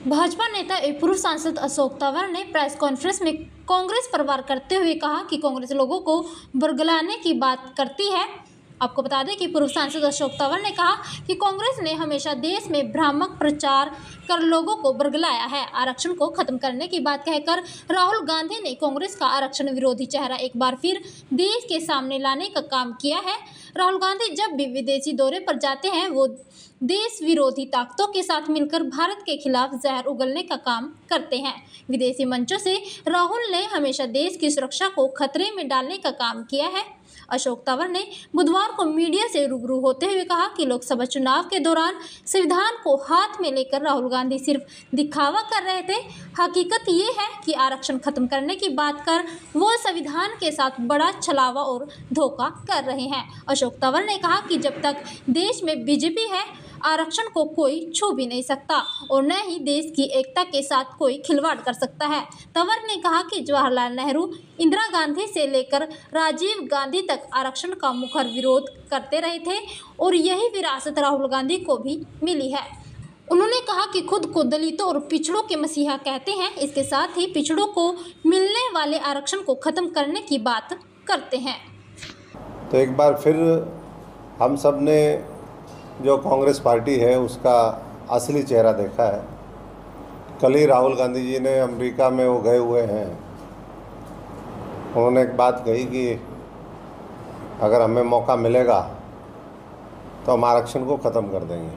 भाजपा नेता एवं पूर्व सांसद अशोक तंवर ने प्रेस कॉन्फ्रेंस में कांग्रेस पर वार करते हुए कहा कि कांग्रेस लोगों को बरगलाने की बात करती है। आपको बता दें कि पूर्व सांसद अशोक तंवर ने कहा कि कांग्रेस ने हमेशा देश में भ्रामक प्रचार कर लोगों को बरगलाया है। आरक्षण को खत्म करने की बात कहकर राहुल गांधी ने कांग्रेस का आरक्षण विरोधी चेहरा एक बार फिर देश के सामने लाने का काम किया है। राहुल गांधी जब भी विदेशी दौरे पर जाते हैं वो देश विरोधी ताकतों के साथ मिलकर भारत के खिलाफ जहर उगलने का काम करते हैं। विदेशी मंचों से राहुल ने हमेशा देश की सुरक्षा को खतरे में डालने का काम किया है। अशोक तंवर ने बुधवार को मीडिया से रूबरू होते हुए कहा कि लोकसभा चुनाव के दौरान संविधान को हाथ में लेकर राहुल गांधी सिर्फ दिखावा कर रहे थे। हकीकत ये है कि आरक्षण खत्म करने की बात कर वो संविधान के साथ बड़ा छलावा और धोखा कर रहे हैं। अशोक तंवर ने कहा कि जब तक देश में बीजेपी है आरक्षण को कोई छू भी नहीं सकता और न ही देश की एकता के साथ कोई खिलवाड़ कर सकता है। तंवर ने कहा कि जवाहरलाल नेहरू, इंदिरा गांधी से लेकर राजीव गांधी तक आरक्षण का मुखर विरोध करते रहे थे और यही विरासत राहुल गांधी को भी मिली है। उन्होंने कहा कि खुद को दलितों और पिछड़ों के मसीहा कहते हैं, इसके साथ ही पिछड़ों को मिलने वाले आरक्षण को खत्म करने की बात करते हैं। तो एक बार फिर हम सब ने जो कांग्रेस पार्टी है उसका असली चेहरा देखा है। कल ही राहुल गांधी जी ने अमेरिका में वो गए हुए हैं, उन्होंने एक बात कही कि अगर हमें मौका मिलेगा तो हम आरक्षण को ख़त्म कर देंगे।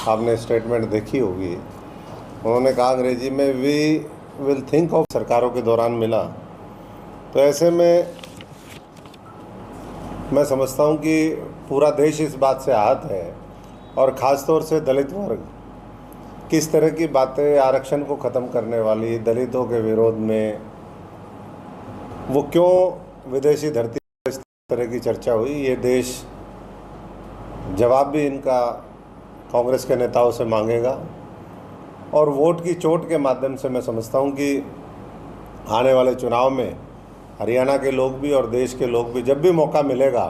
आपने स्टेटमेंट देखी होगी, उन्होंने कहा अंग्रेजी में वी विल थिंक ऑफ। सरकारों के दौरान मिला तो ऐसे में मैं समझता हूँ कि पूरा देश इस बात से आहत है और ख़ास तौर से दलित वर्ग किस तरह की बातें आरक्षण को ख़त्म करने वाली, दलितों के विरोध में वो क्यों विदेशी धरती पर इस तरह की चर्चा हुई, ये देश जवाब भी इनका कांग्रेस के नेताओं से मांगेगा। और वोट की चोट के माध्यम से मैं समझता हूँ कि आने वाले चुनाव में हरियाणा के लोग भी और देश के लोग भी जब भी मौका मिलेगा,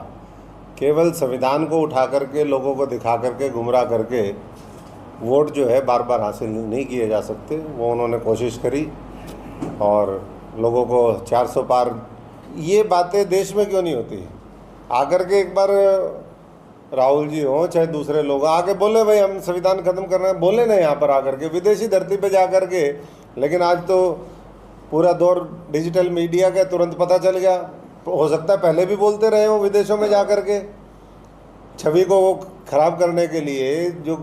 केवल संविधान को उठा करके लोगों को दिखा करके गुमराह करके वोट जो है बार बार हासिल नहीं किए जा सकते। वो उन्होंने कोशिश करी और लोगों को 400 पार, ये बातें देश में क्यों नहीं होती। आकर के एक बार राहुल जी हों चाहे दूसरे लोग आके बोले भाई हम संविधान खत्म करना है, बोले ना यहाँ पर आकर के विदेशी धरती पे जा कर के। लेकिन आज तो पूरा दौर डिजिटल मीडिया का, तुरंत पता चल गया। हो सकता है पहले भी बोलते रहे हो विदेशों में जा कर के, छवि को वो खराब करने के लिए, जो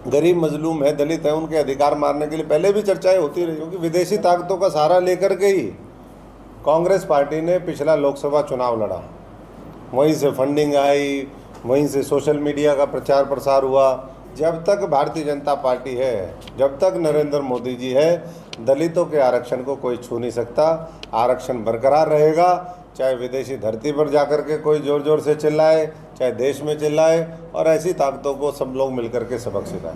गरीब मजलूम है, दलित है, उनके अधिकार मारने के लिए पहले भी चर्चाएं होती रही। क्योंकि विदेशी ताकतों का सहारा लेकर के ही कांग्रेस पार्टी ने पिछला लोकसभा चुनाव लड़ा, वहीं से फंडिंग आई, वहीं से सोशल मीडिया का प्रचार प्रसार हुआ। जब तक भारतीय जनता पार्टी है, जब तक नरेंद्र मोदी जी है, दलितों के आरक्षण को कोई छू नहीं सकता। आरक्षण बरकरार रहेगा, चाहे विदेशी धरती पर जाकर के कोई ज़ोर ज़ोर से चिल्लाए, चाहे देश में चिल्लाए, और ऐसी ताकतों को सब लोग मिलकर के सबक सिखाएं।